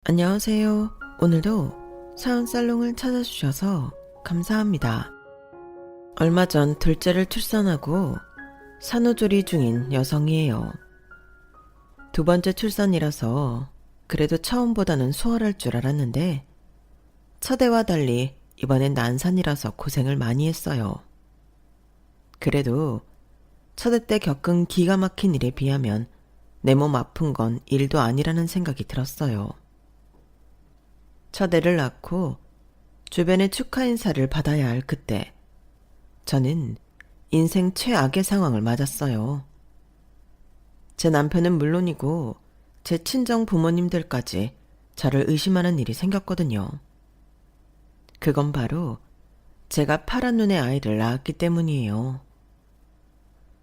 안녕하세요. 오늘도 사은살롱을 찾아주셔서 감사합니다. 얼마 전 둘째를 출산하고 산후조리 중인 여성이에요. 두 번째 출산이라서 그래도 처음보다는 수월할 줄 알았는데 첫애와 달리 이번엔 난산이라서 고생을 많이 했어요. 그래도 첫애 때 겪은 기가 막힌 일에 비하면 내 몸 아픈 건 일도 아니라는 생각이 들었어요. 첫애를 낳고 주변의 축하 인사를 받아야 할 그때 저는 인생 최악의 상황을 맞았어요. 제 남편은 물론이고 제 친정 부모님들까지 저를 의심하는 일이 생겼거든요. 그건 바로 제가 파란 눈의 아이를 낳았기 때문이에요.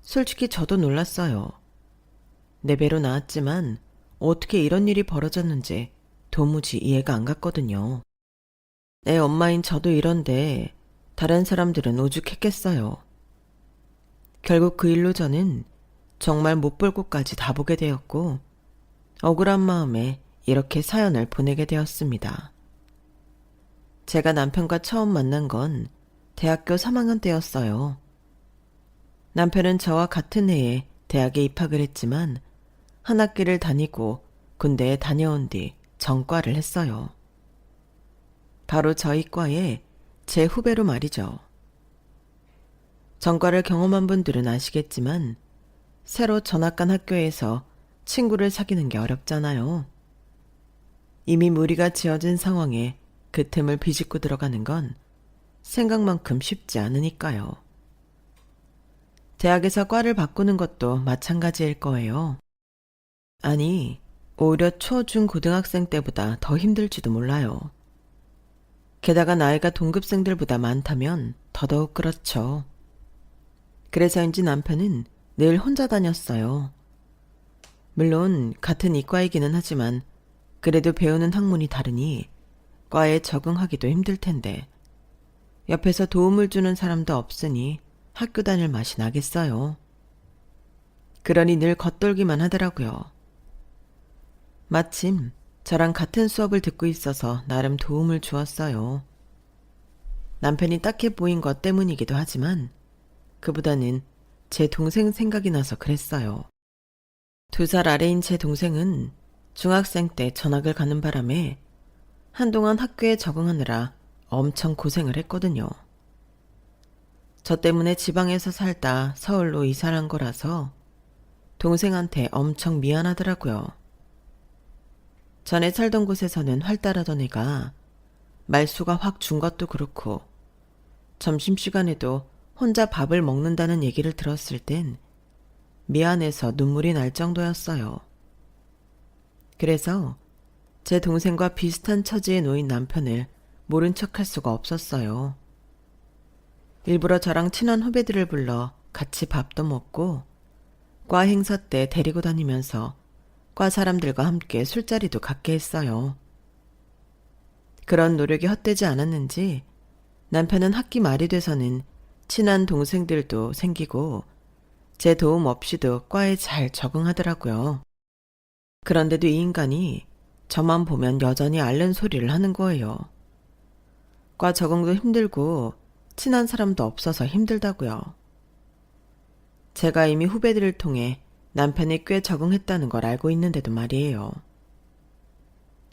솔직히 저도 놀랐어요. 내 배로 낳았지만 어떻게 이런 일이 벌어졌는지 도무지 이해가 안 갔거든요. 내 엄마인 저도 이런데 다른 사람들은 오죽했겠어요. 결국 그 일로 저는 정말 못 볼 곳까지 다 보게 되었고 억울한 마음에 이렇게 사연을 보내게 되었습니다. 제가 남편과 처음 만난 건 대학교 3학년 때였어요. 남편은 저와 같은 해에 대학에 입학을 했지만 한 학기를 다니고 군대에 다녀온 뒤 전과를 했어요. 바로 저희 과의 제 후배로 말이죠. 전과를 경험한 분들은 아시겠지만 새로 전학 간 학교에서 친구를 사귀는 게 어렵잖아요. 이미 무리가 지어진 상황에 그 틈을 비집고 들어가는 건 생각만큼 쉽지 않으니까요. 대학에서 과를 바꾸는 것도 마찬가지일 거예요. 아니, 오히려 초, 중, 고등학생 때보다 더 힘들지도 몰라요. 게다가 나이가 동급생들보다 많다면 더더욱 그렇죠. 그래서인지 남편은 늘 혼자 다녔어요. 물론 같은 이과이기는 하지만 그래도 배우는 학문이 다르니 과에 적응하기도 힘들 텐데 옆에서 도움을 주는 사람도 없으니 학교 다닐 맛이 나겠어요. 그러니 늘 겉돌기만 하더라고요. 마침 저랑 같은 수업을 듣고 있어서 나름 도움을 주었어요. 남편이 딱해 보인 것 때문이기도 하지만 그보다는 제 동생 생각이 나서 그랬어요. 2살 아래인 제 동생은 중학생 때 전학을 가는 바람에 한동안 학교에 적응하느라 엄청 고생을 했거든요. 저 때문에 지방에서 살다 서울로 이사를 한 거라서 동생한테 엄청 미안하더라고요. 전에 살던 곳에서는 활달하던 애가 말수가 확 준 것도 그렇고 점심시간에도 혼자 밥을 먹는다는 얘기를 들었을 땐 미안해서 눈물이 날 정도였어요. 그래서 제 동생과 비슷한 처지에 놓인 남편을 모른 척할 수가 없었어요. 일부러 저랑 친한 후배들을 불러 같이 밥도 먹고 과 행사 때 데리고 다니면서 과 사람들과 함께 술자리도 갖게 했어요. 그런 노력이 헛되지 않았는지 남편은 학기 말이 돼서는 친한 동생들도 생기고 제 도움 없이도 과에 잘 적응하더라고요. 그런데도 이 인간이 저만 보면 여전히 앓는 소리를 하는 거예요. 과 적응도 힘들고 친한 사람도 없어서 힘들다고요. 제가 이미 후배들을 통해 남편이 꽤 적응했다는 걸 알고 있는데도 말이에요.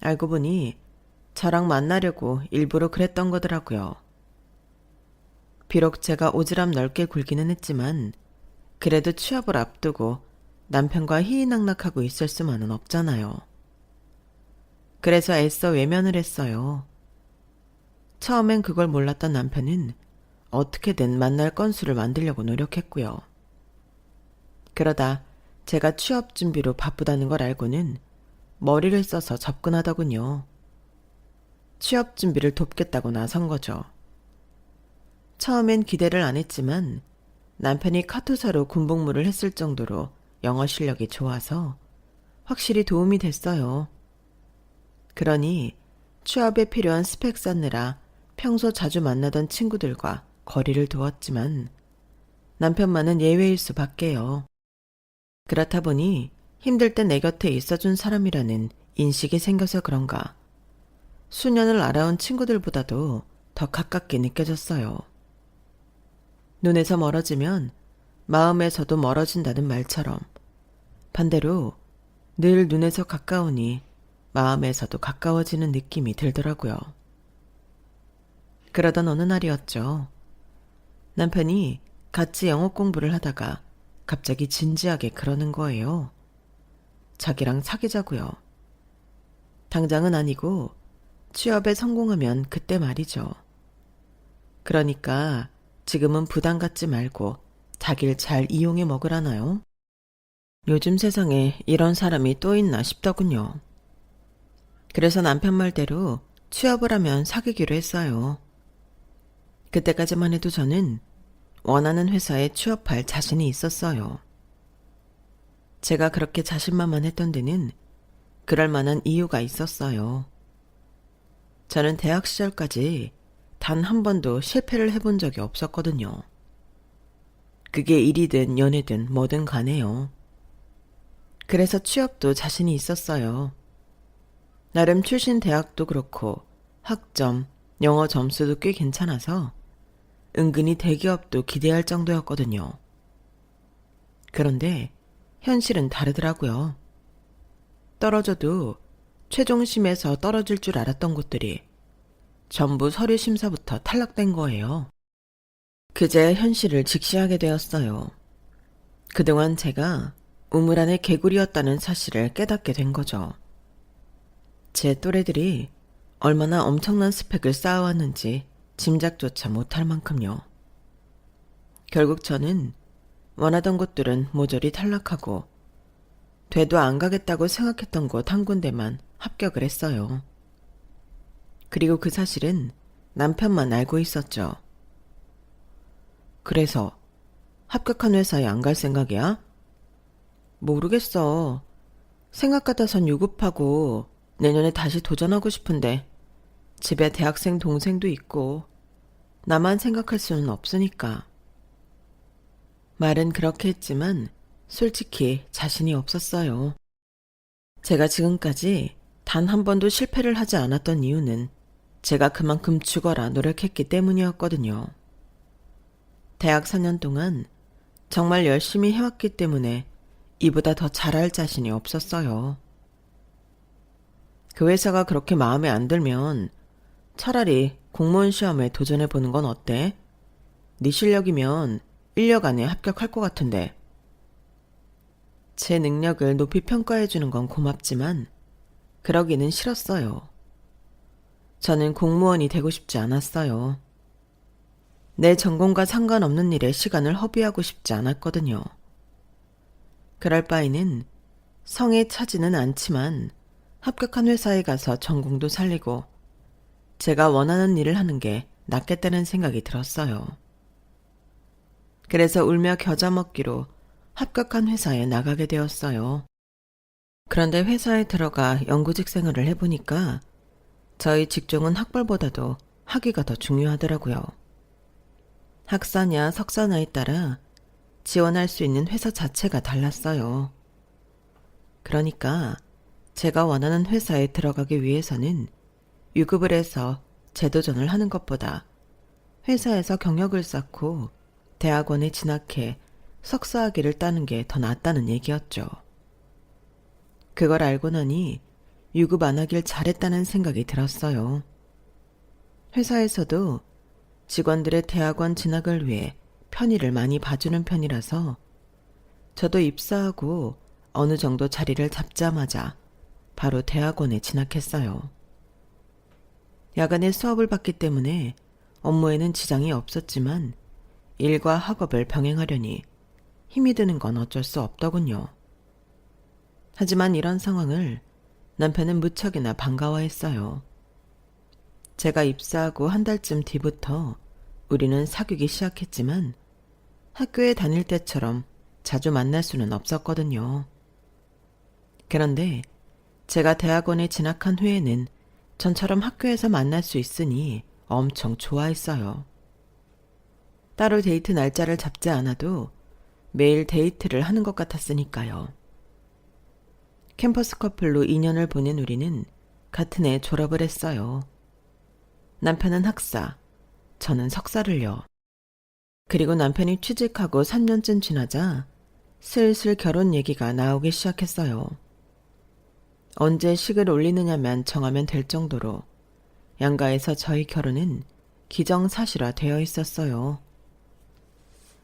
알고 보니 저랑 만나려고 일부러 그랬던 거더라고요. 비록 제가 오지랖 넓게 굴기는 했지만 그래도 취업을 앞두고 남편과 희희낙낙하고 있을 수만은 없잖아요. 그래서 애써 외면을 했어요. 처음엔 그걸 몰랐던 남편은 어떻게든 만날 건수를 만들려고 노력했고요. 그러다 제가 취업 준비로 바쁘다는 걸 알고는 머리를 써서 접근하더군요. 취업 준비를 돕겠다고 나선 거죠. 처음엔 기대를 안 했지만 남편이 카투사로 군복무를 했을 정도로 영어 실력이 좋아서 확실히 도움이 됐어요. 그러니 취업에 필요한 스펙 쌓느라 평소 자주 만나던 친구들과 거리를 두었지만 남편만은 예외일 수밖에요. 그렇다 보니 힘들 때 내 곁에 있어준 사람이라는 인식이 생겨서 그런가 수년을 알아온 친구들보다도 더 가깝게 느껴졌어요. 눈에서 멀어지면 마음에서도 멀어진다는 말처럼 반대로 늘 눈에서 가까우니 마음에서도 가까워지는 느낌이 들더라고요. 그러던 어느 날이었죠. 남편이 같이 영어 공부를 하다가 갑자기 진지하게 그러는 거예요. 자기랑 사귀자고요. 당장은 아니고 취업에 성공하면 그때 말이죠. 그러니까 지금은 부담 갖지 말고 자기를 잘 이용해 먹으라나요? 요즘 세상에 이런 사람이 또 있나 싶더군요. 그래서 남편 말대로 취업을 하면 사귀기로 했어요. 그때까지만 해도 저는 원하는 회사에 취업할 자신이 있었어요. 제가 그렇게 자신만만했던 데는 그럴 만한 이유가 있었어요. 저는 대학 시절까지 단 한 번도 실패를 해본 적이 없었거든요. 그게 일이든 연애든 뭐든 간에요. 그래서 취업도 자신이 있었어요. 나름 출신 대학도 그렇고 학점, 영어 점수도 꽤 괜찮아서 은근히 대기업도 기대할 정도였거든요. 그런데 현실은 다르더라고요. 떨어져도 최종심에서 떨어질 줄 알았던 곳들이 전부 서류 심사부터 탈락된 거예요. 그제야 현실을 직시하게 되었어요. 그동안 제가 우물 안의 개구리였다는 사실을 깨닫게 된 거죠. 제 또래들이 얼마나 엄청난 스펙을 쌓아왔는지 짐작조차 못할 만큼요. 결국 저는 원하던 곳들은 모조리 탈락하고 되도 안 가겠다고 생각했던 곳 한 군데만 합격을 했어요. 그리고 그 사실은 남편만 알고 있었죠. 그래서 합격한 회사에 안 갈 생각이야? 모르겠어. 생각 같아선 유급하고 내년에 다시 도전하고 싶은데 집에 대학생 동생도 있고 나만 생각할 수는 없으니까. 말은 그렇게 했지만 솔직히 자신이 없었어요. 제가 지금까지 단 한 번도 실패를 하지 않았던 이유는 제가 그만큼 죽어라 노력했기 때문이었거든요. 대학 4년 동안 정말 열심히 해왔기 때문에 이보다 더 잘할 자신이 없었어요. 그 회사가 그렇게 마음에 안 들면 차라리 공무원 시험에 도전해보는 건 어때? 네 실력이면 1년 안에 합격할 것 같은데. 제 능력을 높이 평가해주는 건 고맙지만 그러기는 싫었어요. 저는 공무원이 되고 싶지 않았어요. 내 전공과 상관없는 일에 시간을 허비하고 싶지 않았거든요. 그럴 바에는 성에 차지는 않지만 합격한 회사에 가서 전공도 살리고 제가 원하는 일을 하는 게 낫겠다는 생각이 들었어요. 그래서 울며 겨자 먹기로 합격한 회사에 나가게 되었어요. 그런데 회사에 들어가 연구직 생활을 해보니까 저희 직종은 학벌보다도 학위가 더 중요하더라고요. 학사냐 석사냐에 따라 지원할 수 있는 회사 자체가 달랐어요. 그러니까 제가 원하는 회사에 들어가기 위해서는 유급을 해서 재도전을 하는 것보다 회사에서 경력을 쌓고 대학원에 진학해 석사학위를 따는 게 더 낫다는 얘기였죠. 그걸 알고 나니 유급 안 하길 잘했다는 생각이 들었어요. 회사에서도 직원들의 대학원 진학을 위해 편의를 많이 봐주는 편이라서 저도 입사하고 어느 정도 자리를 잡자마자 바로 대학원에 진학했어요. 야간에 수업을 받기 때문에 업무에는 지장이 없었지만 일과 학업을 병행하려니 힘이 드는 건 어쩔 수 없더군요. 하지만 이런 상황을 남편은 무척이나 반가워했어요. 제가 입사하고 한 달쯤 뒤부터 우리는 사귀기 시작했지만 학교에 다닐 때처럼 자주 만날 수는 없었거든요. 그런데 제가 대학원에 진학한 후에는 전처럼 학교에서 만날 수 있으니 엄청 좋아했어요. 따로 데이트 날짜를 잡지 않아도 매일 데이트를 하는 것 같았으니까요. 캠퍼스 커플로 2년을 보낸 우리는 같은 해 졸업을 했어요. 남편은 학사, 저는 석사를요. 그리고 남편이 취직하고 3년쯤 지나자 슬슬 결혼 얘기가 나오기 시작했어요. 언제 식을 올리느냐만 정하면 될 정도로 양가에서 저희 결혼은 기정사실화 되어 있었어요.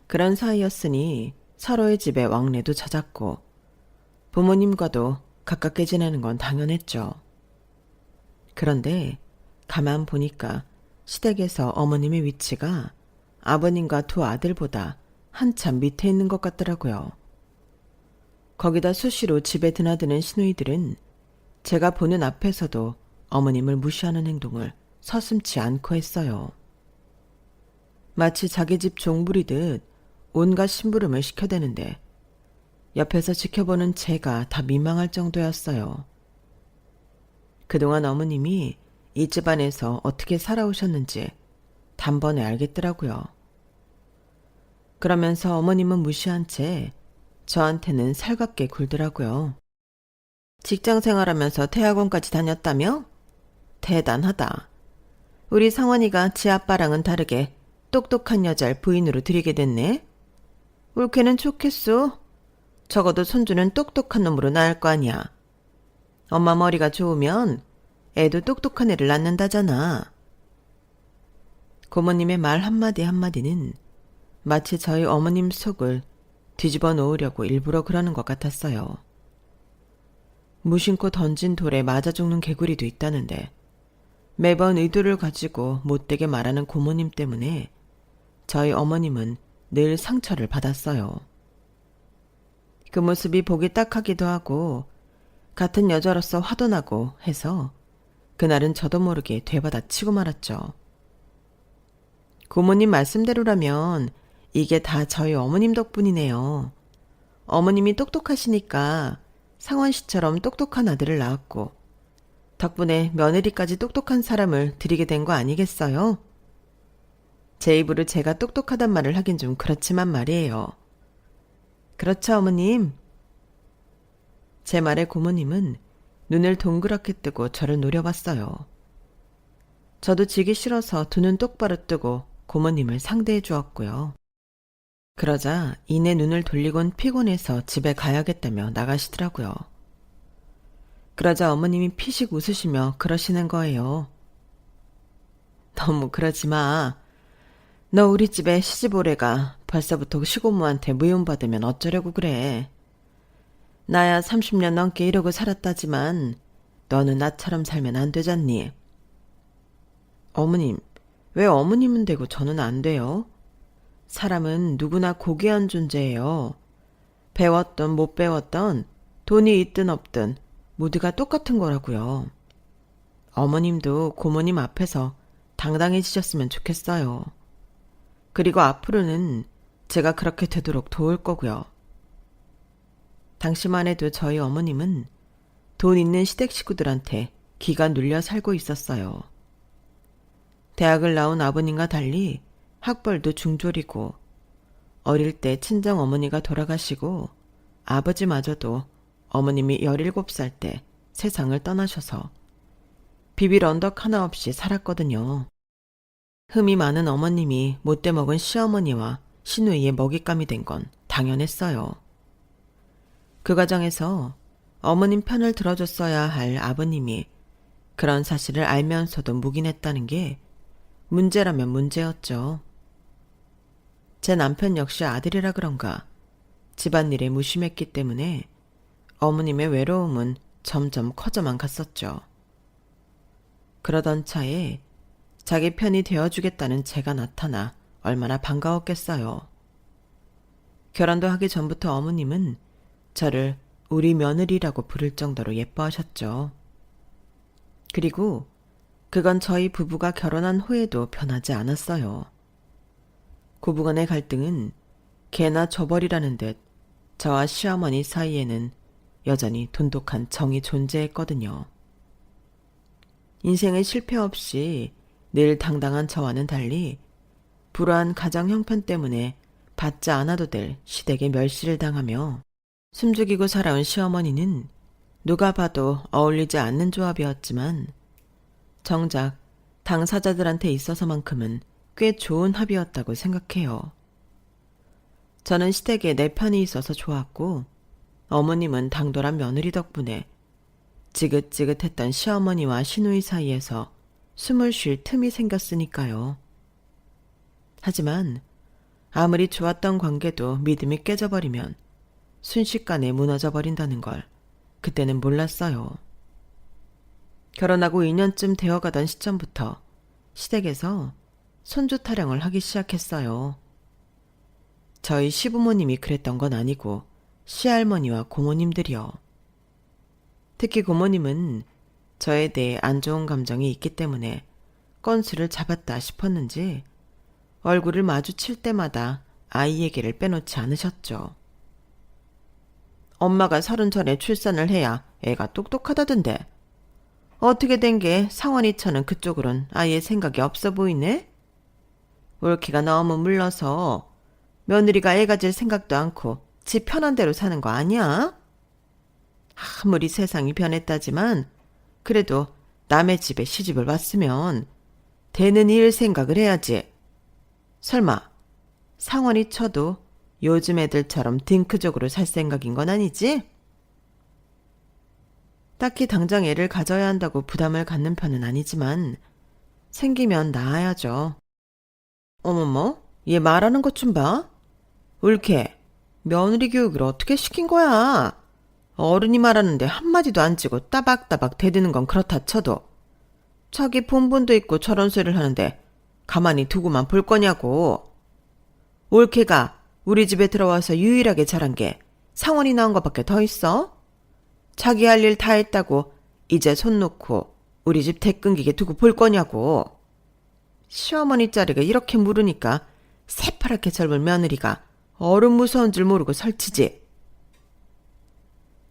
그런 사이였으니 서로의 집에 왕래도 잦았고 부모님과도 가깝게 지내는 건 당연했죠. 그런데 가만 보니까 시댁에서 어머님의 위치가 아버님과 두 아들보다 한참 밑에 있는 것 같더라고요. 거기다 수시로 집에 드나드는 시누이들은 제가 보는 앞에서도 어머님을 무시하는 행동을 서슴지 않고 했어요. 마치 자기 집 종부리듯 온갖 심부름을 시켜대는데 옆에서 지켜보는 제가 다 민망할 정도였어요. 그동안 어머님이 이 집안에서 어떻게 살아오셨는지 단번에 알겠더라고요. 그러면서 어머님은 무시한 채 저한테는 살갑게 굴더라고요. 직장 생활하면서 대학원까지 다녔다며? 대단하다. 우리 성원이가 지 아빠랑은 다르게 똑똑한 여자를 부인으로 들이게 됐네. 옳게는 좋겠소. 적어도 손주는 똑똑한 놈으로 낳을 거 아니야. 엄마 머리가 좋으면 애도 똑똑한 애를 낳는다잖아. 고모님의 말 한마디 한마디는 마치 저희 어머님 속을 뒤집어 놓으려고 일부러 그러는 것 같았어요. 무심코 던진 돌에 맞아 죽는 개구리도 있다는데 매번 의도를 가지고 못되게 말하는 고모님 때문에 저희 어머님은 늘 상처를 받았어요. 그 모습이 보기 딱하기도 하고 같은 여자로서 화도 나고 해서 그날은 저도 모르게 되받아 치고 말았죠. 고모님 말씀대로라면 이게 다 저희 어머님 덕분이네요. 어머님이 똑똑하시니까 상원 씨처럼 똑똑한 아들을 낳았고 덕분에 며느리까지 똑똑한 사람을 들이게 된 거 아니겠어요? 제 입으로 제가 똑똑하단 말을 하긴 좀 그렇지만 말이에요. 그렇죠, 어머님? 제 말에 고모님은 눈을 동그랗게 뜨고 저를 노려봤어요. 저도 지기 싫어서 두 눈 똑바로 뜨고 고모님을 상대해 주었고요. 그러자 이내 눈을 돌리곤 피곤해서 집에 가야겠다며 나가시더라고요. 그러자 어머님이 피식 웃으시며 그러시는 거예요. 너무 그러지 마. 너 우리 집에 시집 오래가 벌써부터 시고모한테 미움받으면 어쩌려고 그래. 나야 30년 넘게 이러고 살았다지만 너는 나처럼 살면 안 되잖니. 어머님, 왜 어머님은 되고 저는 안 돼요? 사람은 누구나 고귀한 존재예요. 배웠던 못 배웠던 돈이 있든 없든 모두가 똑같은 거라고요. 어머님도 고모님 앞에서 당당해지셨으면 좋겠어요. 그리고 앞으로는 제가 그렇게 되도록 도울 거고요. 당시만 해도 저희 어머님은 돈 있는 시댁 식구들한테 기가 눌려 살고 있었어요. 대학을 나온 아버님과 달리 학벌도 중졸이고 어릴 때 친정 어머니가 돌아가시고 아버지마저도 어머님이 17살 때 세상을 떠나셔서 비빌 언덕 하나 없이 살았거든요. 흠이 많은 어머님이 못돼 먹은 시어머니와 시누이의 먹잇감이 된 건 당연했어요. 그 과정에서 어머님 편을 들어줬어야 할 아버님이 그런 사실을 알면서도 묵인했다는 게 문제라면 문제였죠. 제 남편 역시 아들이라 그런가 집안일에 무심했기 때문에 어머님의 외로움은 점점 커져만 갔었죠. 그러던 차에 자기 편이 되어주겠다는 제가 나타나 얼마나 반가웠겠어요. 결혼도 하기 전부터 어머님은 저를 우리 며느리라고 부를 정도로 예뻐하셨죠. 그리고 그건 저희 부부가 결혼한 후에도 변하지 않았어요. 고부간의 갈등은 개나 저벌이라는 듯 저와 시어머니 사이에는 여전히 돈독한 정이 존재했거든요. 인생의 실패 없이 늘 당당한 저와는 달리 불우한 가정 형편 때문에 받지 않아도 될 시댁의 멸시를 당하며 숨죽이고 살아온 시어머니는 누가 봐도 어울리지 않는 조합이었지만 정작 당사자들한테 있어서만큼은 꽤 좋은 합이었다고 생각해요. 저는 시댁에 내 편이 있어서 좋았고 어머님은 당돌한 며느리 덕분에 지긋지긋했던 시어머니와 시누이 사이에서 숨을 쉴 틈이 생겼으니까요. 하지만 아무리 좋았던 관계도 믿음이 깨져버리면 순식간에 무너져버린다는 걸 그때는 몰랐어요. 결혼하고 2년쯤 되어가던 시점부터 시댁에서 손주 타령을 하기 시작했어요. 저희 시부모님이 그랬던 건 아니고 시할머니와 고모님들이요. 특히 고모님은 저에 대해 안 좋은 감정이 있기 때문에 건수를 잡았다 싶었는지 얼굴을 마주칠 때마다 아이 얘기를 빼놓지 않으셨죠. 엄마가 30 전에 출산을 해야 애가 똑똑하다던데 어떻게 된 게 상원이처는 그쪽으론 아예 생각이 없어 보이네? 올케가 너무 물러서 며느리가 애 가질 생각도 않고 지 편한 대로 사는 거 아니야? 아무리 세상이 변했다지만 그래도 남의 집에 시집을 왔으면 되는 일 생각을 해야지. 설마 상원이 쳐도 요즘 애들처럼 딩크족으로 살 생각인 건 아니지? 딱히 당장 애를 가져야 한다고 부담을 갖는 편은 아니지만 생기면 낳아야죠. 어머머, 얘 말하는 것 좀 봐. 올케, 며느리 교육을 어떻게 시킨 거야? 어른이 말하는데 한마디도 안 치고 따박따박 대드는 건 그렇다 쳐도 자기 본분도 있고 저런 소리를 하는데 가만히 두고만 볼 거냐고. 올케가 우리 집에 들어와서 유일하게 잘한 게 상원이 낳은 것밖에 더 있어? 자기 할 일 다 했다고 이제 손 놓고 우리 집 대 끊기게 두고 볼 거냐고. 시어머니 자리가 이렇게 물으니까 새파랗게 젊은 며느리가 어른 무서운 줄 모르고 설치지.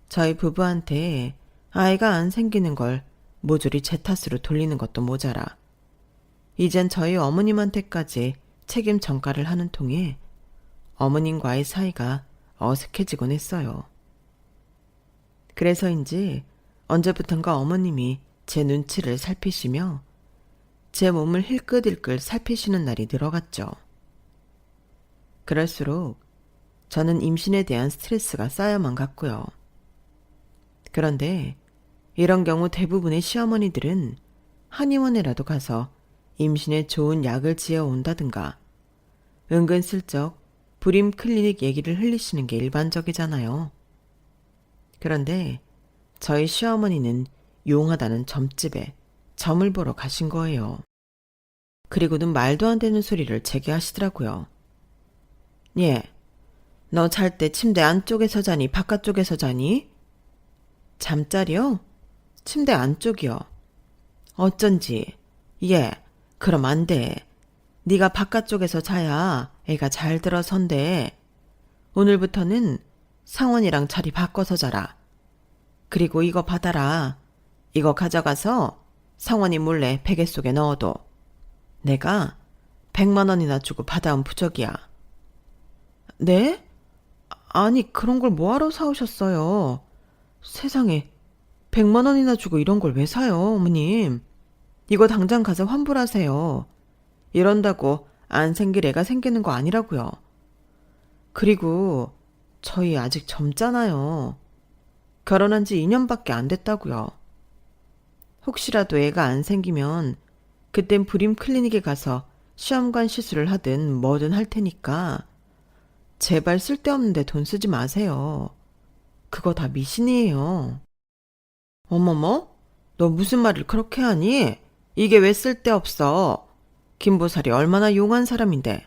저희 부부한테 아이가 안 생기는 걸 모조리 제 탓으로 돌리는 것도 모자라 이젠 저희 어머님한테까지 책임 전가를 하는 통에 어머님과의 사이가 어색해지곤 했어요. 그래서인지 언제부턴가 어머님이 제 눈치를 살피시며 제 몸을 힐끗힐끗 살피시는 날이 늘어갔죠. 그럴수록 저는 임신에 대한 스트레스가 쌓여만 갔고요. 그런데 이런 경우 대부분의 시어머니들은 한의원에라도 가서 임신에 좋은 약을 지어 온다든가 은근슬쩍 불임 클리닉 얘기를 흘리시는 게 일반적이잖아요. 그런데 저희 시어머니는 용하다는 점집에 점을 보러 가신 거예요. 그리고는 말도 안 되는 소리를 제게 하시더라고요. 예, 너 잘 때 침대 안쪽에서 자니 바깥쪽에서 자니? 잠자리요? 침대 안쪽이요. 어쩐지. 예, 그럼 안 돼. 네가 바깥쪽에서 자야 애가 잘 들어선대. 오늘부터는 상원이랑 자리 바꿔서 자라. 그리고 이거 받아라. 이거 가져가서 상원이 몰래 베개 속에 넣어둬. 내가 100만 원이나 주고 받아온 부적이야. 네? 아니 그런 걸 뭐하러 사오셨어요? 세상에 100만 원이나 주고 이런 걸 왜 사요, 어머님? 이거 당장 가서 환불하세요. 이런다고 안 생길 애가 생기는 거 아니라고요. 그리고 저희 아직 젊잖아요. 결혼한 지 2년밖에 안 됐다고요. 혹시라도 애가 안 생기면 그땐 불임 클리닉에 가서 시험관 시술을 하든 뭐든 할 테니까 제발 쓸데없는데 돈 쓰지 마세요. 그거 다 미신이에요. 어머머? 너 무슨 말을 그렇게 하니? 이게 왜 쓸데없어? 김보살이 얼마나 용한 사람인데.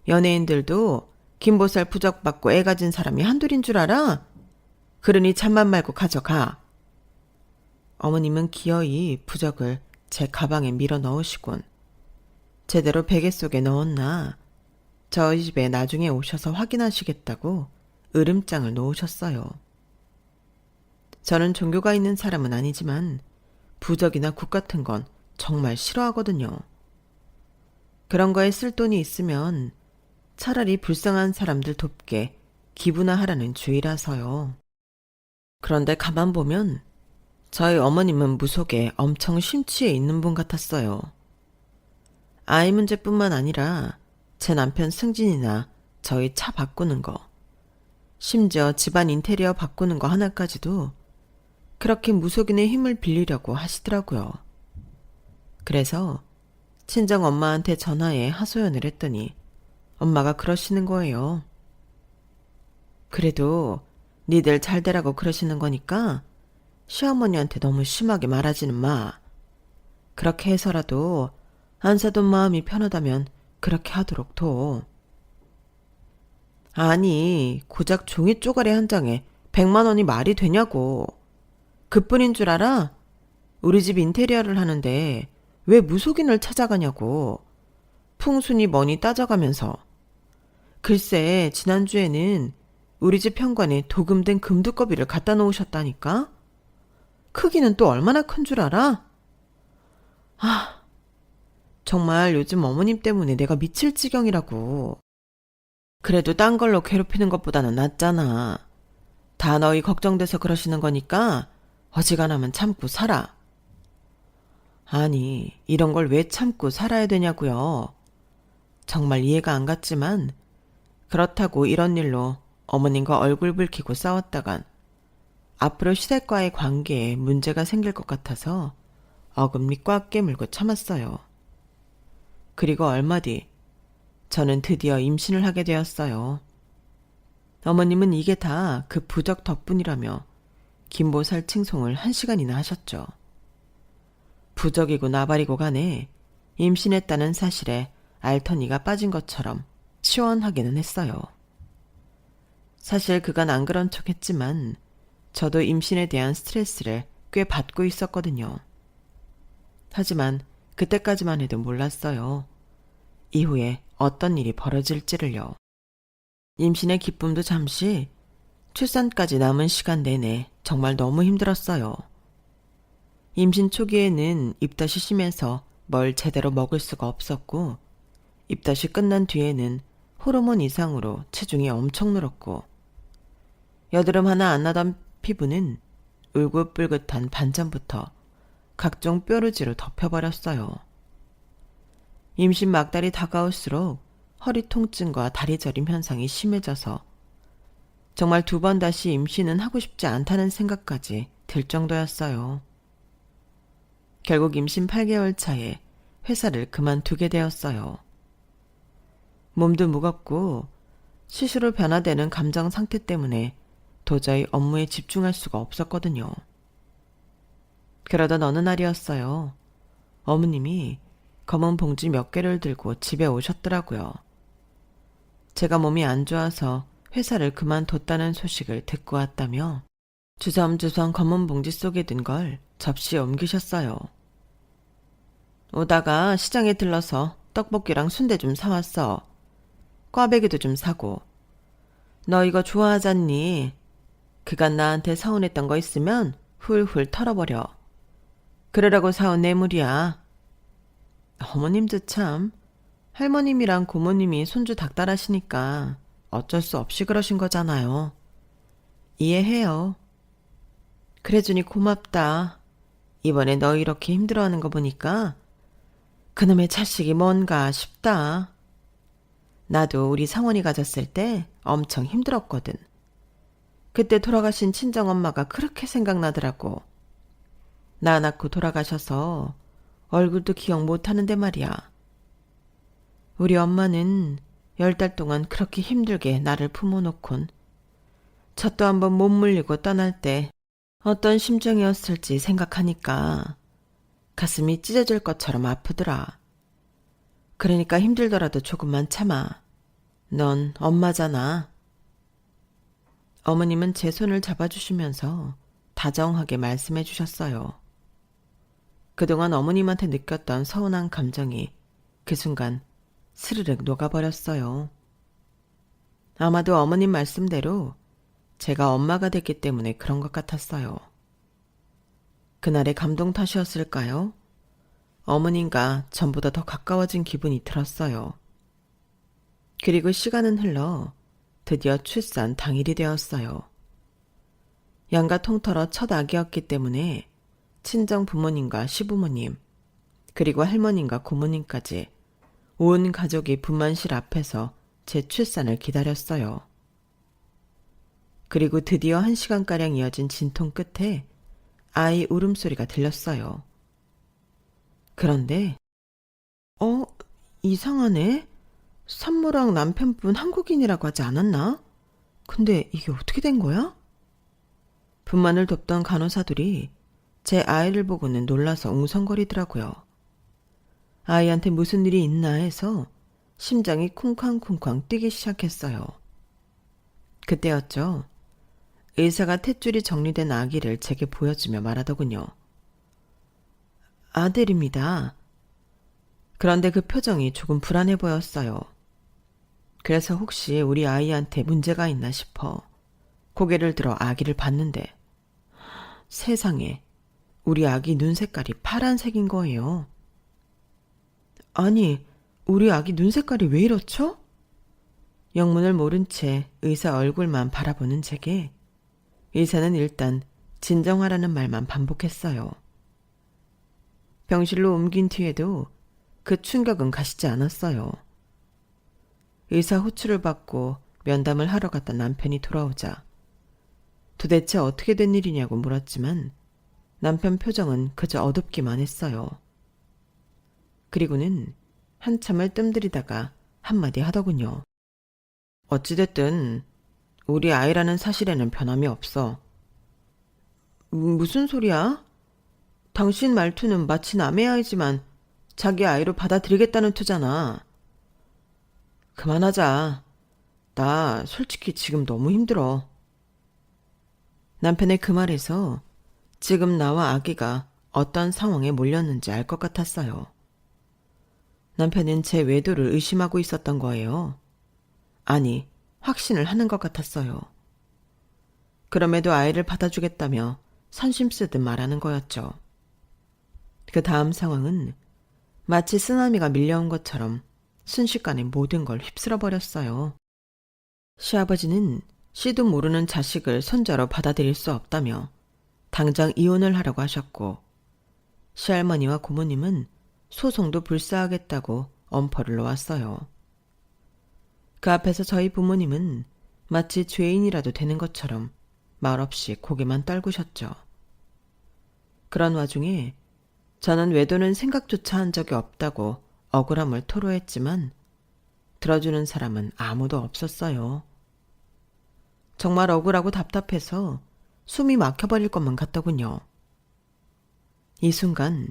연예인들도 김보살 부적 받고 애 가진 사람이 한둘인 줄 알아? 그러니 잠만 말고 가져가. 어머님은 기어이 부적을 제 가방에 밀어 넣으시곤 제대로 베개 속에 넣었나 저희 집에 나중에 오셔서 확인하시겠다고 으름장을 놓으셨어요. 저는 종교가 있는 사람은 아니지만 부적이나 국 같은 건 정말 싫어하거든요. 그런 거에 쓸 돈이 있으면 차라리 불쌍한 사람들 돕게 기부나 하라는 주의라서요. 그런데 가만 보면 저희 어머님은 무속에 엄청 심취해 있는 분 같았어요. 아이 문제뿐만 아니라 제 남편 승진이나 저희 차 바꾸는 거, 심지어 집안 인테리어 바꾸는 거 하나까지도 그렇게 무속인의 힘을 빌리려고 하시더라고요. 그래서 친정 엄마한테 전화해 하소연을 했더니 엄마가 그러시는 거예요. 그래도 니들 잘 되라고 그러시는 거니까 시어머니한테 너무 심하게 말하지는 마. 그렇게 해서라도 안 사돈 마음이 편하다면 그렇게 하도록 둬. 아니, 고작 종이 쪼가리 한 장에 100만 원이 말이 되냐고. 그뿐인 줄 알아? 우리 집 인테리어를 하는데 왜 무속인을 찾아가냐고. 풍순이 뭐니 따져가면서. 글쎄, 지난주에는 우리 집 현관에 도금된 금두꺼비를 갖다 놓으셨다니까? 크기는 또 얼마나 큰 줄 알아? 아, 정말 요즘 어머님 때문에 내가 미칠 지경이라고. 그래도 딴 걸로 괴롭히는 것보다는 낫잖아. 다 너희 걱정돼서 그러시는 거니까 어지간하면 참고 살아. 아니, 이런 걸 왜 참고 살아야 되냐고요. 정말 이해가 안 갔지만 그렇다고 이런 일로 어머님과 얼굴 붉히고 싸웠다간 앞으로 시댁과의 관계에 문제가 생길 것 같아서 어금니 꽉 깨물고 참았어요. 그리고 얼마 뒤 저는 드디어 임신을 하게 되었어요. 어머님은 이게 다 그 부적 덕분이라며 김보살 칭송을 1시간이나 하셨죠. 부적이고 나발이고 간에 임신했다는 사실에 알터니가 빠진 것처럼 시원하기는 했어요. 사실 그간 안 그런 척 했지만 저도 임신에 대한 스트레스를 꽤 받고 있었거든요. 하지만 그때까지만 해도 몰랐어요. 이후에 어떤 일이 벌어질지를요. 임신의 기쁨도 잠시, 출산까지 남은 시간 내내 정말 너무 힘들었어요. 임신 초기에는 입덧이 심해서 뭘 제대로 먹을 수가 없었고, 입덧이 끝난 뒤에는 호르몬 이상으로 체중이 엄청 늘었고, 여드름 하나 안 나던 피부는 울긋불긋한 반점부터 각종 뾰루지로 덮여버렸어요. 임신 막달이 다가올수록 허리 통증과 다리 저림 현상이 심해져서 정말 2번 다시 임신은 하고 싶지 않다는 생각까지 들 정도였어요. 결국 임신 8개월 차에 회사를 그만두게 되었어요. 몸도 무겁고 스스로 변화되는 감정 상태 때문에 도저히 업무에 집중할 수가 없었거든요. 그러던 어느 날이었어요. 어머님이 검은 봉지 몇 개를 들고 집에 오셨더라고요. 제가 몸이 안 좋아서 회사를 그만뒀다는 소식을 듣고 왔다며 주섬주섬 검은 봉지 속에 든 걸 접시에 옮기셨어요. 오다가 시장에 들러서 떡볶이랑 순대 좀 사왔어. 꽈배기도 좀 사고. 너 이거 좋아하잖니? 그간 나한테 서운했던 거 있으면 훌훌 털어버려. 그러라고 사온 뇌물이야. 어머님도 참, 할머님이랑 고모님이 손주 닥달하시니까 어쩔 수 없이 그러신 거잖아요. 이해해요. 그래주니 고맙다. 이번에 너 이렇게 힘들어하는 거 보니까 그놈의 자식이 뭔가 싶다. 나도 우리 상원이 가졌을 때 엄청 힘들었거든. 그때 돌아가신 친정엄마가 그렇게 생각나더라고. 나 낳고 돌아가셔서 얼굴도 기억 못하는데 말이야. 우리 엄마는 10달 동안 그렇게 힘들게 나를 품어놓곤 젖도 한번 못 물리고 떠날 때 어떤 심정이었을지 생각하니까 가슴이 찢어질 것처럼 아프더라. 그러니까 힘들더라도 조금만 참아. 넌 엄마잖아. 어머님은 제 손을 잡아주시면서 다정하게 말씀해 주셨어요. 그동안 어머님한테 느꼈던 서운한 감정이 그 순간 스르륵 녹아버렸어요. 아마도 어머님 말씀대로 제가 엄마가 됐기 때문에 그런 것 같았어요. 그날의 감동 탓이었을까요? 어머님과 전보다 더 가까워진 기분이 들었어요. 그리고 시간은 흘러 드디어 출산 당일이 되었어요. 양가 통틀어 첫 아기였기 때문에 친정 부모님과 시부모님, 그리고 할머님과 고모님까지 온 가족이 분만실 앞에서 제 출산을 기다렸어요. 그리고 드디어 1시간가량 이어진 진통 끝에 아이 울음소리가 들렸어요. 그런데 이상하네. 산모랑 남편분 한국인이라고 하지 않았나? 근데 이게 어떻게 된 거야? 분만을 돕던 간호사들이 제 아이를 보고는 놀라서 웅성거리더라고요. 아이한테 무슨 일이 있나 해서 심장이 쿵쾅쿵쾅 뛰기 시작했어요. 그때였죠. 의사가 탯줄이 정리된 아기를 제게 보여주며 말하더군요. 아들입니다. 그런데 그 표정이 조금 불안해 보였어요. 그래서 혹시 우리 아이한테 문제가 있나 싶어 고개를 들어 아기를 봤는데 세상에 우리 아기 눈 색깔이 파란색인 거예요. 아니, 우리 아기 눈 색깔이 왜 이렇죠? 영문을 모른 채 의사 얼굴만 바라보는 제게 의사는 일단 진정하라는 말만 반복했어요. 병실로 옮긴 뒤에도 그 충격은 가시지 않았어요. 의사 호출을 받고 면담을 하러 갔던 남편이 돌아오자 도대체 어떻게 된 일이냐고 물었지만 남편 표정은 그저 어둡기만 했어요. 그리고는 한참을 뜸들이다가 한마디 하더군요. 어찌됐든 우리 아이라는 사실에는 변함이 없어. 무슨 소리야? 당신 말투는 마치 남의 아이지만 자기 아이로 받아들이겠다는 투잖아. 그만하자. 나 솔직히 지금 너무 힘들어. 남편의 그 말에서 지금 나와 아기가 어떤 상황에 몰렸는지 알 것 같았어요. 남편은 제 외도를 의심하고 있었던 거예요. 아니, 확신을 하는 것 같았어요. 그럼에도 아이를 받아주겠다며 선심 쓰듯 말하는 거였죠. 그 다음 상황은 마치 쓰나미가 밀려온 것처럼 순식간에 모든 걸 휩쓸어버렸어요. 시아버지는 씨도 모르는 자식을 손자로 받아들일 수 없다며 당장 이혼을 하라고 하셨고 시할머니와 고모님은 소송도 불사하겠다고 엄포를 놓았어요. 그 앞에서 저희 부모님은 마치 죄인이라도 되는 것처럼 말없이 고개만 떨구셨죠. 그런 와중에 저는 외도는 생각조차 한 적이 없다고 억울함을 토로했지만 들어주는 사람은 아무도 없었어요. 정말 억울하고 답답해서 숨이 막혀버릴 것만 같더군요. 이 순간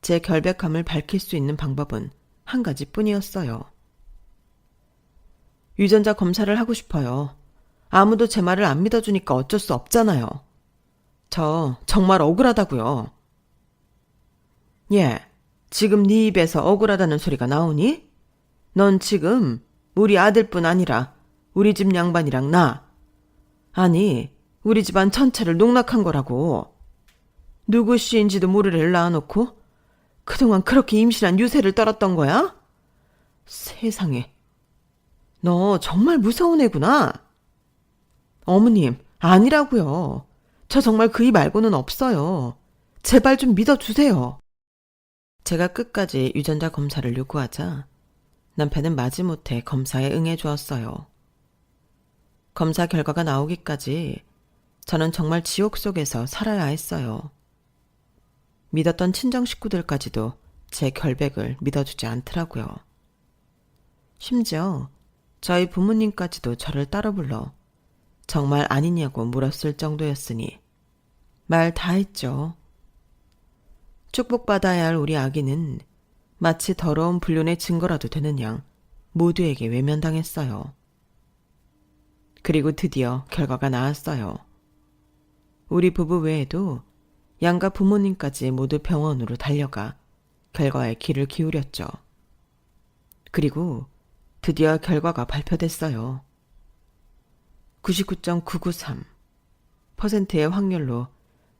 제 결백함을 밝힐 수 있는 방법은 한 가지뿐이었어요. 유전자 검사를 하고 싶어요. 아무도 제 말을 안 믿어주니까 어쩔 수 없잖아요. 저 정말 억울하다고요. 예, 지금 네 입에서 억울하다는 소리가 나오니? 넌 지금 우리 아들뿐 아니라 우리 집 양반이랑 나, 아니 우리 집안 전체를 농락한 거라고. 누구 씨인지도 모를 애를 낳아놓고 그동안 그렇게 임신한 유세를 떨었던 거야? 세상에, 너 정말 무서운 애구나. 어머님, 아니라고요. 저 정말 그 이 말고는 없어요. 제발 좀 믿어주세요. 제가 끝까지 유전자 검사를 요구하자 남편은 마지못해 검사에 응해주었어요. 검사 결과가 나오기까지 저는 정말 지옥 속에서 살아야 했어요. 믿었던 친정 식구들까지도 제 결백을 믿어주지 않더라고요. 심지어 저희 부모님까지도 저를 따로 불러 정말 아니냐고 물었을 정도였으니 말 다 했죠. 축복받아야 할 우리 아기는 마치 더러운 불륜의 증거라도 되는 양 모두에게 외면당했어요. 그리고 드디어 결과가 나왔어요. 우리 부부 외에도 양가 부모님까지 모두 병원으로 달려가 결과에 귀를 기울였죠. 그리고 드디어 결과가 발표됐어요. 99.993%의 확률로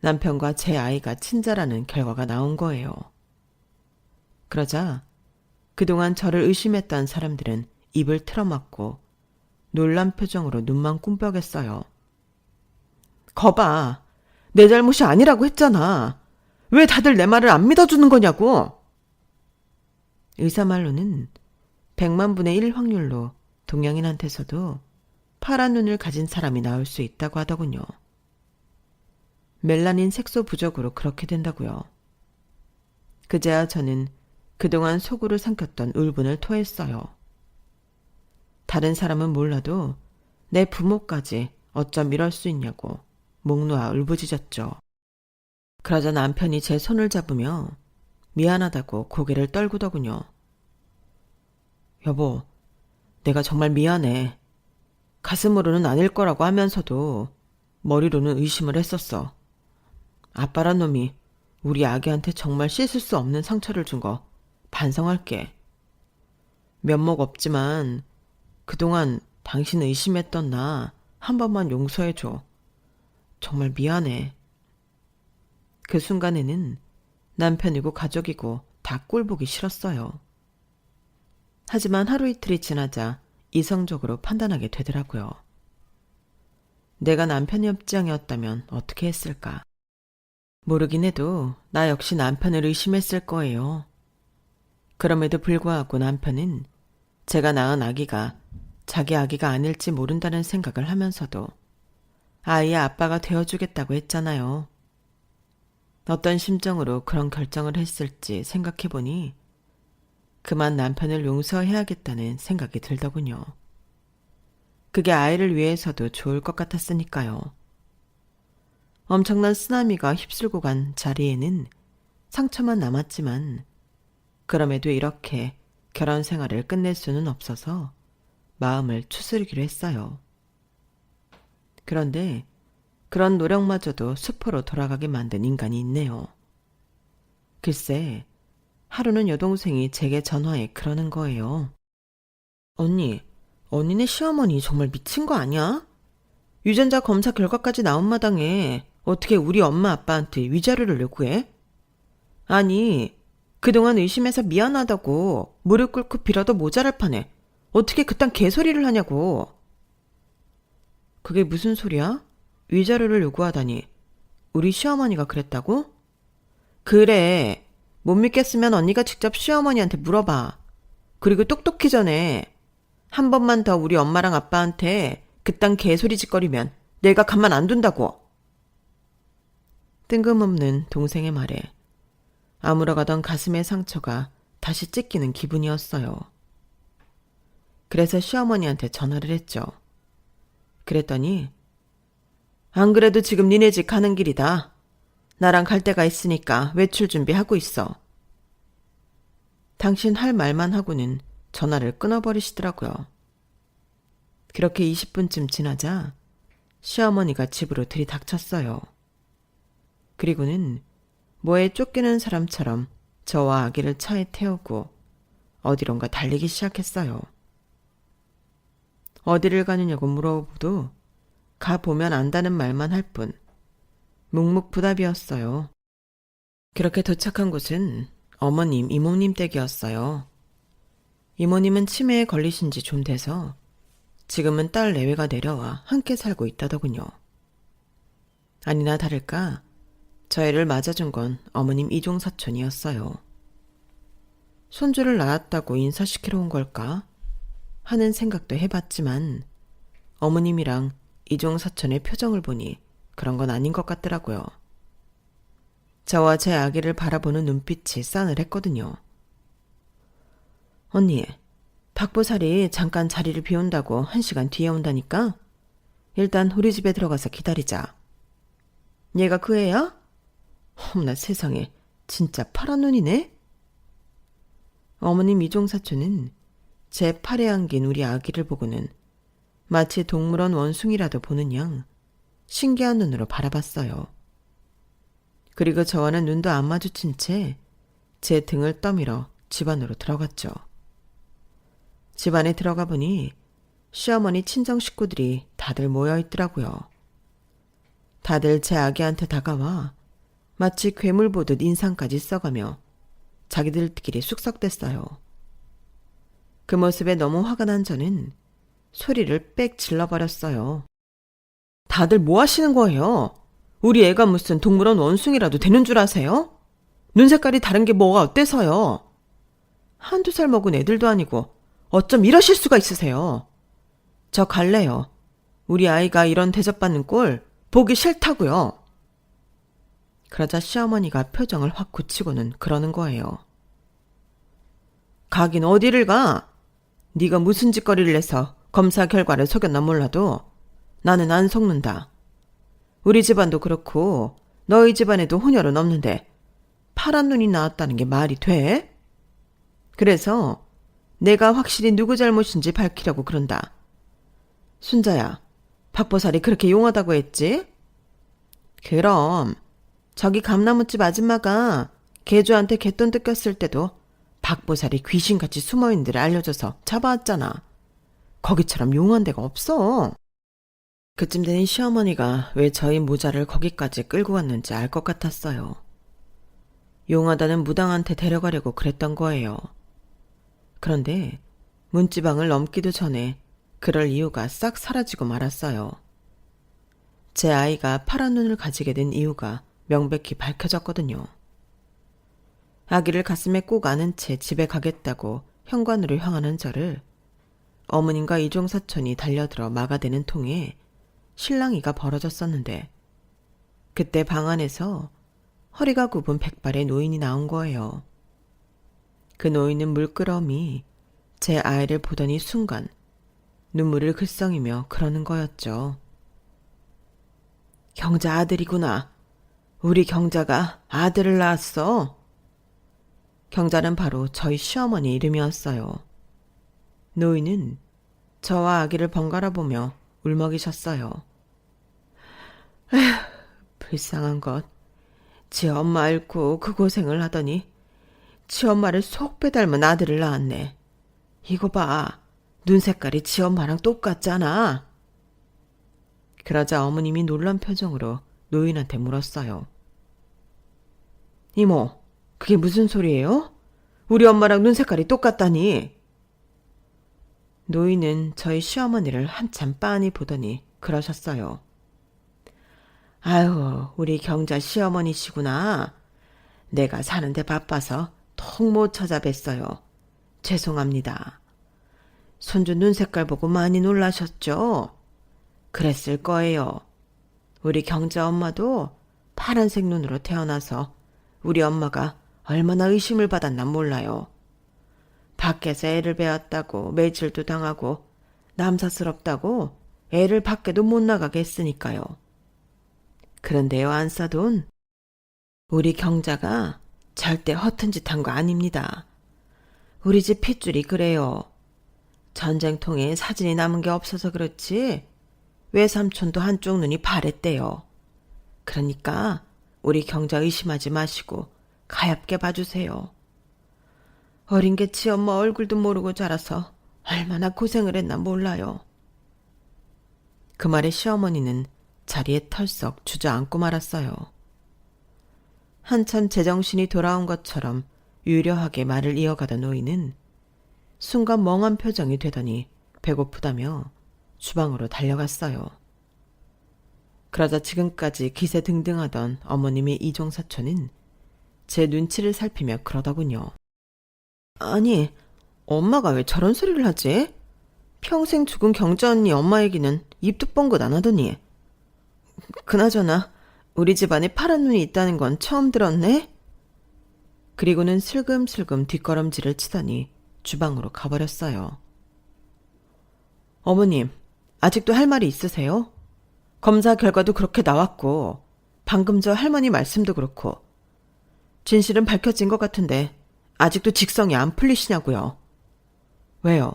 남편과 제 아이가 친자라는 결과가 나온 거예요. 그러자 그동안 저를 의심했던 사람들은 입을 틀어막고 놀란 표정으로 눈만 꿈뻑였어요. 거봐. 내 잘못이 아니라고 했잖아. 왜 다들 내 말을 안 믿어주는 거냐고. 의사 말로는 100만 분의 1 확률로 동양인한테서도 파란 눈을 가진 사람이 나올 수 있다고 하더군요. 멜라닌 색소 부족으로 그렇게 된다고요. 그제야 저는 그동안 속으로 삼켰던 울분을 토했어요. 다른 사람은 몰라도 내 부모까지 어쩜 이럴 수 있냐고 목 놓아 울부짖었죠. 그러자 남편이 제 손을 잡으며 미안하다고 고개를 떨구더군요. 여보, 내가 정말 미안해. 가슴으로는 아닐 거라고 하면서도 머리로는 의심을 했었어. 아빠란 놈이 우리 아기한테 정말 씻을 수 없는 상처를 준 거 반성할게. 면목 없지만 그동안 당신 의심했던 나 한 번만 용서해줘. 정말 미안해. 그 순간에는 남편이고 가족이고 다 꼴보기 싫었어요. 하지만 하루 이틀이 지나자 이성적으로 판단하게 되더라고요. 내가 남편이 업장이었다면 어떻게 했을까? 모르긴 해도 나 역시 남편을 의심했을 거예요. 그럼에도 불구하고 남편은 제가 낳은 아기가 자기 아기가 아닐지 모른다는 생각을 하면서도 아이의 아빠가 되어주겠다고 했잖아요. 어떤 심정으로 그런 결정을 했을지 생각해보니 그만 남편을 용서해야겠다는 생각이 들더군요. 그게 아이를 위해서도 좋을 것 같았으니까요. 엄청난 쓰나미가 휩쓸고 간 자리에는 상처만 남았지만 그럼에도 이렇게 결혼 생활을 끝낼 수는 없어서 마음을 추스르기로 했어요. 그런데 그런 노력마저도 수포로 돌아가게 만든 인간이 있네요. 글쎄, 하루는 여동생이 제게 전화해 그러는 거예요. 언니, 언니네 시어머니 정말 미친 거 아니야? 유전자 검사 결과까지 나온 마당에 어떻게 우리 엄마 아빠한테 위자료를 요구해? 아니, 그동안 의심해서 미안하다고 무릎 꿇고 빌어도 모자랄 판에 어떻게 그딴 개소리를 하냐고. 그게 무슨 소리야? 위자료를 요구하다니. 우리 시어머니가 그랬다고? 그래. 못 믿겠으면 언니가 직접 시어머니한테 물어봐. 그리고 똑똑히 전에 한 번만 더 우리 엄마랑 아빠한테 그딴 개소리 짓거리면 내가 가만 안 둔다고. 뜬금없는 동생의 말에 아물어가던 가슴의 상처가 다시 찢기는 기분이었어요. 그래서 시어머니한테 전화를 했죠. 그랬더니 안 그래도 지금 니네 집 가는 길이다. 나랑 갈 데가 있으니까 외출 준비하고 있어. 당신 할 말만 하고는 전화를 끊어버리시더라고요. 그렇게 20분쯤 지나자 시어머니가 집으로 들이닥쳤어요. 그리고는 뭐에 쫓기는 사람처럼 저와 아기를 차에 태우고 어디론가 달리기 시작했어요. 어디를 가느냐고 물어보도 가보면 안다는 말만 할 뿐 묵묵부답이었어요. 그렇게 도착한 곳은 어머님, 이모님 댁이었어요. 이모님은 치매에 걸리신 지 좀 돼서 지금은 딸 내외가 내려와 함께 살고 있다더군요. 아니나 다를까 저희를 맞아준 건 어머님 이종사촌이었어요. 손주를 낳았다고 인사시키러 온 걸까 하는 생각도 해봤지만 어머님이랑 이종사촌의 표정을 보니 그런 건 아닌 것 같더라고요. 저와 제 아기를 바라보는 눈빛이 싸늘했거든요. 언니, 박보살이 잠깐 자리를 비운다고 1시간 뒤에 온다니까? 일단 우리 집에 들어가서 기다리자. 얘가 그 애야? 어머나 세상에, 진짜 파란 눈이네? 어머님 이종사촌은 제 팔에 안긴 우리 아기를 보고는 마치 동물원 원숭이라도 보는 양 신기한 눈으로 바라봤어요. 그리고 저와는 눈도 안 마주친 채 제 등을 떠밀어 집 안으로 들어갔죠. 집 안에 들어가 보니 시어머니 친정 식구들이 다들 모여 있더라고요. 다들 제 아기한테 다가와 마치 괴물 보듯 인상까지 써가며 자기들끼리 쑥석댔어요. 그 모습에 너무 화가 난 저는 소리를 빽 질러버렸어요. 다들 뭐 하시는 거예요? 우리 애가 무슨 동물원 원숭이라도 되는 줄 아세요? 눈 색깔이 다른 게 뭐가 어때서요? 한두 살 먹은 애들도 아니고 어쩜 이러실 수가 있으세요? 저 갈래요. 우리 아이가 이런 대접받는 꼴 보기 싫다고요. 그러자 시어머니가 표정을 확 굳히고는 그러는 거예요. 가긴 어디를 가? 네가 무슨 짓거리를 해서 검사 결과를 속였나 몰라도 나는 안 속는다. 우리 집안도 그렇고 너희 집안에도 혼혈은 없는데 파란 눈이 나왔다는 게 말이 돼? 그래서 내가 확실히 누구 잘못인지 밝히려고 그런다. 순자야, 박보살이 그렇게 용하다고 했지? 그럼 저기 감나무집 아줌마가 개주한테 갯돈 뜯겼을 때도 박보살이 귀신같이 숨어있는 데를 알려줘서 잡아왔잖아. 거기처럼 용한 데가 없어. 그쯤 되니 시어머니가 왜 저희 모자를 거기까지 끌고 갔는지 알 것 같았어요. 용하다는 무당한테 데려가려고 그랬던 거예요. 그런데 문지방을 넘기도 전에 그럴 이유가 싹 사라지고 말았어요. 제 아이가 파란 눈을 가지게 된 이유가 명백히 밝혀졌거든요. 아기를 가슴에 꼭 안은 채 집에 가겠다고 현관으로 향하는 저를 어머님과 이종사촌이 달려들어 막아대는 통에 실랑이가 벌어졌었는데 그때 방 안에서 허리가 굽은 백발의 노인이 나온 거예요. 그 노인은 물끄러미 제 아이를 보더니 순간 눈물을 글썽이며 그러는 거였죠. 경자 아들이구나. 우리 경자가 아들을 낳았어. 경자는 바로 저희 시어머니 이름이었어요. 노인은 저와 아기를 번갈아 보며 울먹이셨어요. 에휴, 불쌍한 것. 지 엄마 앓고 그 고생을 하더니 지 엄마를 속 빼닮은 아들을 낳았네. 이거 봐. 눈 색깔이 지 엄마랑 똑같잖아. 그러자 어머님이 놀란 표정으로 노인한테 물었어요. 이모, 그게 무슨 소리예요? 우리 엄마랑 눈 색깔이 똑같다니. 노인은 저희 시어머니를 한참 빤히 보더니 그러셨어요. 아유, 우리 경자 시어머니시구나. 내가 사는데 바빠서 통 못 찾아뵀어요. 죄송합니다. 손주 눈 색깔 보고 많이 놀라셨죠? 그랬을 거예요. 우리 경자 엄마도 파란색 눈으로 태어나서 우리 엄마가 얼마나 의심을 받았나 몰라요. 밖에서 애를 베었다고 매질도 당하고 남사스럽다고 애를 밖에도 못 나가게 했으니까요. 그런데요, 안사돈. 우리 경자가 절대 허튼 짓 한 거 아닙니다. 우리 집 핏줄이 그래요. 전쟁통에 사진이 남은 게 없어서 그렇지 외삼촌도 한쪽 눈이 바랬대요. 그러니까 우리 경자 의심하지 마시고 가엾게 봐주세요. 어린 게 지 엄마 얼굴도 모르고 자라서 얼마나 고생을 했나 몰라요. 그 말에 시어머니는 자리에 털썩 주저앉고 말았어요. 한참 제정신이 돌아온 것처럼 유려하게 말을 이어가던 노인은 순간 멍한 표정이 되더니 배고프다며 주방으로 달려갔어요. 그러자 지금까지 기세등등하던 어머님의 이종사촌은 제 눈치를 살피며 그러더군요. 아니, 엄마가 왜 저런 소리를 하지? 평생 죽은 경자 언니 엄마 얘기는 입도 뻥긋 안 하더니. 그나저나 우리 집안에 파란 눈이 있다는 건 처음 들었네? 그리고는 슬금슬금 뒷걸음질을 치더니 주방으로 가버렸어요. 어머님, 아직도 할 말이 있으세요? 검사 결과도 그렇게 나왔고 방금 저 할머니 말씀도 그렇고 진실은 밝혀진 것 같은데 아직도 직성이 안 풀리시냐고요. 왜요?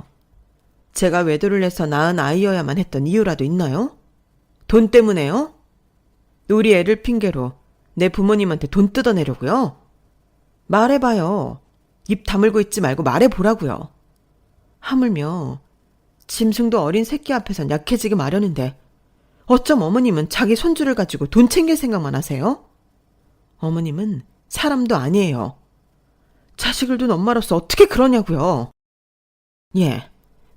제가 외도를 해서 낳은 아이여야만 했던 이유라도 있나요? 돈 때문에요? 우리 애를 핑계로 내 부모님한테 돈 뜯어내려고요? 말해봐요. 입 다물고 있지 말고 말해보라고요. 하물며 짐승도 어린 새끼 앞에선 약해지기 마련인데 어쩜 어머님은 자기 손주를 가지고 돈 챙길 생각만 하세요? 어머님은 사람도 아니에요. 자식을 둔 엄마로서 어떻게 그러냐고요. 예,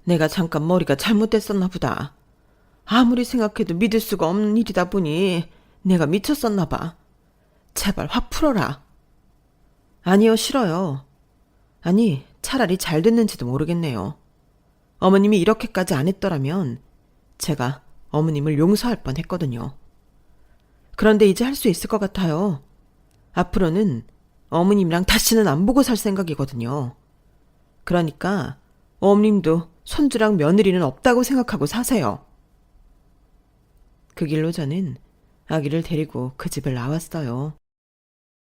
내가 잠깐 머리가 잘못됐었나 보다. 아무리 생각해도 믿을 수가 없는 일이다 보니 내가 미쳤었나 봐. 제발 확 풀어라. 아니요, 싫어요. 아니, 차라리 잘 됐는지도 모르겠네요. 어머님이 이렇게까지 안 했더라면 제가 어머님을 용서할 뻔했거든요. 그런데 이제 할 수 있을 것 같아요. 앞으로는 어머님이랑 다시는 안 보고 살 생각이거든요. 그러니까 어머님도 손주랑 며느리는 없다고 생각하고 사세요. 그 길로 저는 아기를 데리고 그 집을 나왔어요.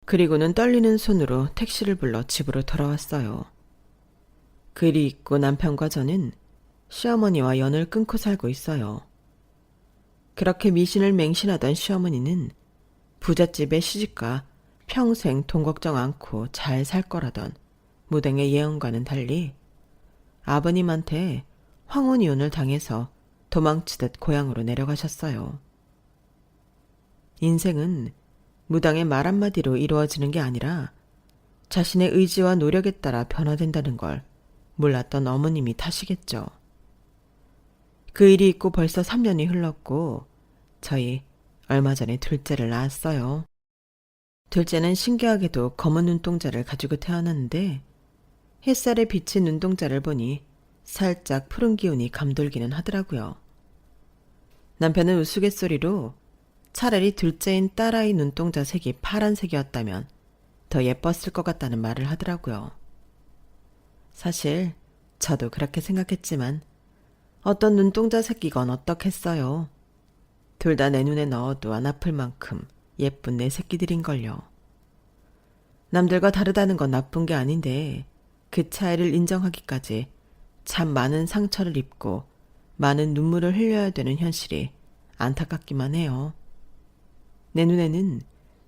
그리고는 떨리는 손으로 택시를 불러 집으로 돌아왔어요. 그 일이 있고 남편과 저는 시어머니와 연을 끊고 살고 있어요. 그렇게 미신을 맹신하던 시어머니는 부잣집의 시집가 평생 돈 걱정 않고 잘 살 거라던 무당의 예언과는 달리 아버님한테 황혼이혼을 당해서 도망치듯 고향으로 내려가셨어요. 인생은 무당의 말 한마디로 이루어지는 게 아니라 자신의 의지와 노력에 따라 변화된다는 걸 몰랐던 어머님이 탓이겠죠. 그 일이 있고 벌써 3년이 흘렀고 저희 얼마 전에 둘째를 낳았어요. 둘째는 신기하게도 검은 눈동자를 가지고 태어났는데 햇살에 비친 눈동자를 보니 살짝 푸른 기운이 감돌기는 하더라고요. 남편은 우스갯소리로 차라리 둘째인 딸아이 눈동자 색이 파란색이었다면 더 예뻤을 것 같다는 말을 하더라고요. 사실 저도 그렇게 생각했지만 어떤 눈동자 새끼건 어떻겠어요. 둘 다 내 눈에 넣어도 안 아플 만큼 예쁜 내 새끼들인걸요. 남들과 다르다는 건 나쁜 게 아닌데 그 차이를 인정하기까지 참 많은 상처를 입고 많은 눈물을 흘려야 되는 현실이 안타깝기만 해요. 내 눈에는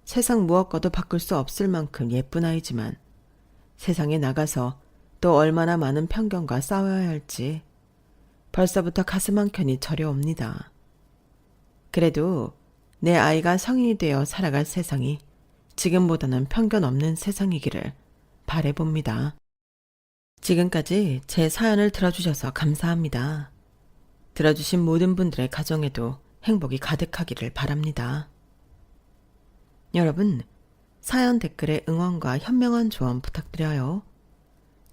세상 무엇과도 바꿀 수 없을 만큼 예쁜 아이지만 세상에 나가서 또 얼마나 많은 편견과 싸워야 할지 벌써부터 가슴 한켠이 저려옵니다. 그래도 내 아이가 성인이 되어 살아갈 세상이 지금보다는 편견 없는 세상이기를 바라봅니다. 지금까지 제 사연을 들어주셔서 감사합니다. 들어주신 모든 분들의 가정에도 행복이 가득하기를 바랍니다. 여러분, 사연 댓글에 응원과 현명한 조언 부탁드려요.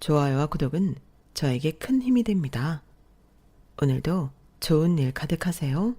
좋아요와 구독은 저에게 큰 힘이 됩니다. 오늘도 좋은 일 가득하세요.